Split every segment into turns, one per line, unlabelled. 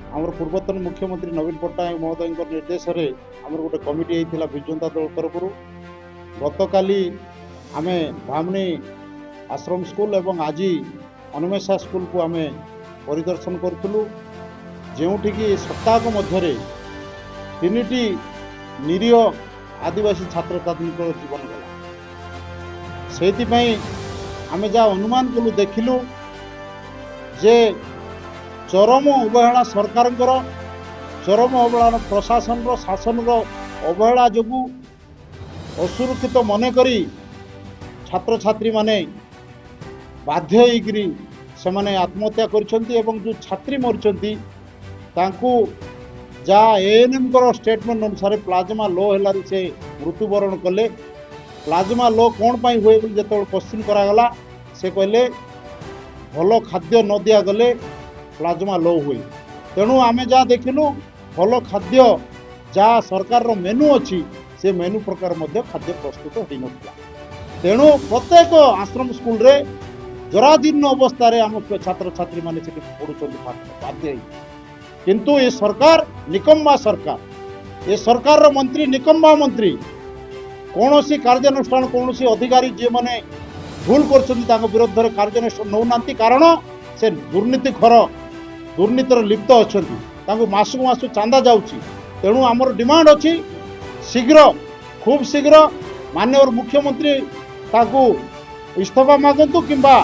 आमर पूर्वतन मुख्यमंत्री नवीन पट्टनायक महोदय निर्देश में आमर गोटे कमिटी होता विजु जनता दल तरफ गत काली आमे भामनी आश्रम स्कूल एवं आज अनमेषा स्कूल को आमे परिदर्शन करूँ जोठिकी सप्ताह मध्य तीन निरीह आदिवासी छात्र छात्री जीवन गला से आम जहाँ अनुमान कलु देखिलु जे चरम अवहेला सरकार चरम अवहेला प्रशासन शासन अवहेला जो असुरक्षित मनक छात्र छात्री माने बाध्य से माने आत्महत्या कर जो छात्री मरी जहाँ एएनएम स्टेटमेंट अनुसार प्लाज्मा लो है से मृत्युवरण कले प्लाज्मा लो कौन पाई हुए जो क्वेश्चन करागला से कहले भल खाद्य न दिया गले प्लाज्मा लो हुए तेणु आमे जहाँ देखिलु भल खाद्य जहाँ सरकार मेनू अच्छी से मेनू प्रकार मध्य खाद्य प्रस्तुत हो नथिला तेणु प्रत्येक आश्रम स्कूल रे जराजीर्ण अवस्था रे आम छात्र छात्री माने सेठी पढुछन्ति बाध्य किंतु ये सरकार निकम्मा सरकार ये सरकार रो मंत्री निकम्मा मंत्री कौन सी कार्यानुष्ठान कौन सी अधिकारी जे माने भूल कर विरोध में कार्यानुष्ठान नौ ना कारण से दुर्नीति खर दुर्नीतिर लिप्त अच्छा मासक मास चांदा जाऊँगी तेणु आमर डिमांड अच्छी शीघ्र खूब शीघ्र माननीय मुख्यमंत्री ताकू इस्तीफा मागंतु किंबा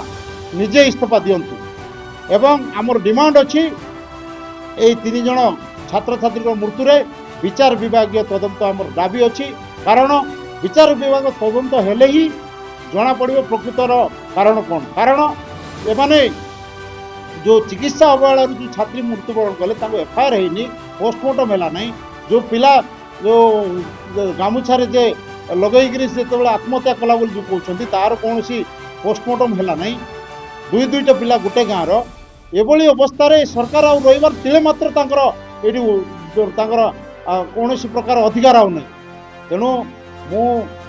निजे इस्तीफा दिंतु एवं आमर डिमांड अच्छी ये तीन जन छात्र छात्री मृत्यु रे विचार विभाग तदंत आमर दाबी अच्छी कारण विचार विभाग तदंत हेले ही जना पड़ो प्रकृतर कारण कौन कारण एमाने जो चिकित्सा अवहेला जो छात्री मृत्युवरण कले एफआईआर होनी पोस्टमार्टम है ना जो पिला जो गामुछा जे लगेगी से आत्महत्या कला जो कहते तार कौन पोस्टमार्टम है ना दुई दुईटा पिला गोटे गाँव रही अवस्था सरकार रही तिले मात्र कौन प्रकार अधिकार आउ नहीं तेणु मु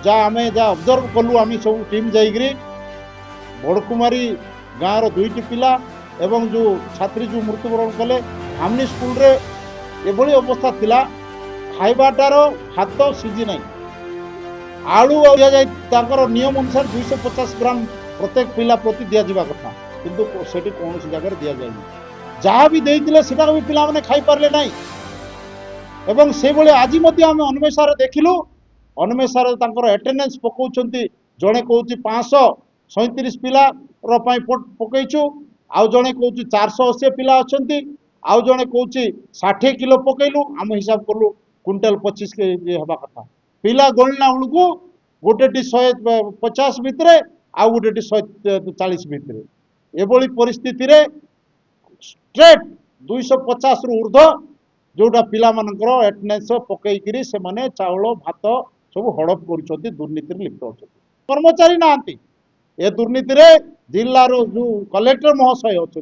जहाँ आम जहाँ ऑब्जर्व कलु आम सब टीम जाइए बड़कुमारी गाँव दुईटी पिला एवं जो छात्री जो मृत्युवरण कले आमनी स्कूल रे एभली अवस्था थिला खाइबाटार हाथ सीझी ना आलू दिया जाए नियम अनुसार 250 ग्राम प्रत्येक पिला प्रति दि जावा कथा किंतु सेठी कौन जगह दि जाए जहाँ भी देते सेटा भी पिला माने खाई पारले नहीं एवं से भले आज आम अनमेषार देखिलु अनमेषार एटेंडेंस पकाउछंती जड़े कहूँ 537 पिला पकईचु आउ जड़े कहूँ 480 पिला अच्छा आउ जड़े कहूँ 60 किलो पकईलु आम हिसाब कलु क्विंटाल 25 के हवा कथा पिला गणना बेलू गोटे 150 भितर आउ गोटे 140 भितर एभली परिस्थिति रे स्ट्रेट 250 रु ऊर्ध्व जोटा पिला मानकर एटेंडेंस पकईकरी से माने चाउल भात सब हड़प कर दुर्नीति लिप्त अच्छा कर्मचारी ना ए दुर्नीति रे जिलार जो कलेक्टर महाशय अच्छा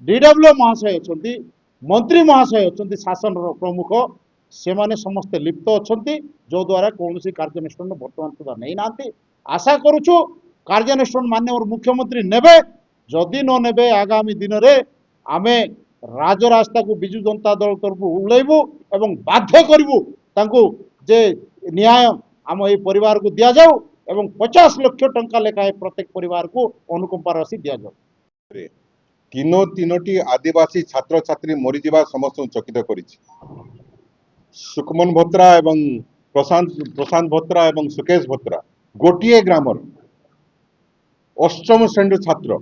डीडब्ल्यू महाशय अच्छा मंत्री महाशय अच्छा शासन प्रमुख से माने समस्ते लिप्त अच्छा जो द्वारा कौन कार्यानुष्ठान बर्तमान सुधा नहीं ना आशा करुचु कार्यानुष्ठान माननीय मुख्यमंत्री नेबे जदि न नेबे आगामी दिन में आमे राजरास्ता को बिजु जनता दल तरफ उल्लैबू एवं बाध्य करूँ जे न्याय आम ये परिवार को दि जाऊ एवं 50 लाख टंका लेखाएं प्रत्येक परिवार को अनुकंपा राशि दि जाऊ।
तीनोटी आदिवासी छात्र छात्री मरीजा समस्त चकित कर सुकमन भत्रा एवं प्रशांत भत्रा एवं सुकेश भत्रा गोटे ग्रामर 8म श्रेणी छात्र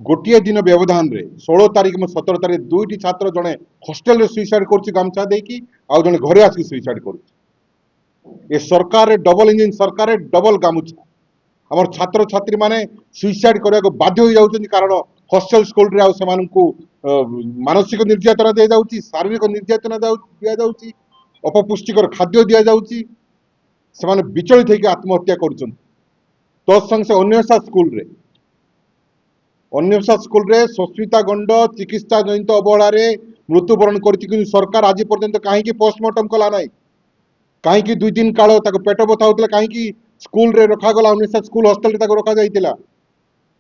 गोटे दिन व्यवधान रे 16 तारीख में 17 तारीख दुईटी छात्र जड़े हॉस्टेल सुइसाइड कर गामछा देकी आउ जड़े घरे आसिक सुइसाइड कर ये सरकार डबल इंजिन सरकार डबल गामुछा आम छात्र छात्री माने सुइसाइड करने को बाध्य हो जाउछन कारण हॉस्टेल स्कूल रे से मानसिक निर्यातना दिया जाउची शारीरिक निर्यातना दिया जाउची अपपुष्टिकर खाद्य दिया जाउची से माने विचलित होकर आत्महत्या करुछन तत्संग से अन्वेषा स्कूल रे सस्मिता गंड चिकित्सा जनित अवहेला मृत्युवरण कर सरकार आज पर्यंत कहीं पोस्टमार्टम कला ना कहीं 2 दिन काल पेट बता होता कहीं स्कूल रे रखागला अन्वेषा स्कूल हॉस्टेल रे रखा जाइतिला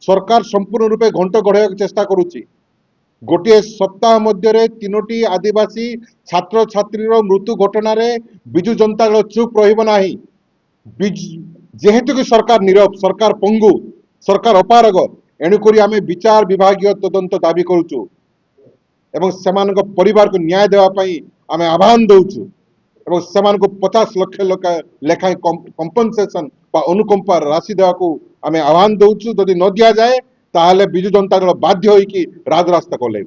सरकार संपूर्ण रूपे घंट गढ़ाई चेष्टा करुच्ची गोटे सप्ताह मध्य तीनोटी आदिवासी छात्र छात्री मृत्यु घटन विजु जनता दल चुप रहिबो नाही। जेहेतु कि सरकार नीरव, सरकार पंगु, सरकार अपारग, एणुकरी आमे विचार विभागीय तदंत दाबी करुचु एवं सेमानक परिवार को न्याय देवा पई आमे आह्वान दउचु एवं सेमानक 50 लाख लेखाएं कंपनसेशन बा अनुकंपा राशि देवा को आमे आह्वान दउचु। जदि न दिया जाए ताहले विजु जनता दल बाध्य होई कि राजरास्ता को लेब।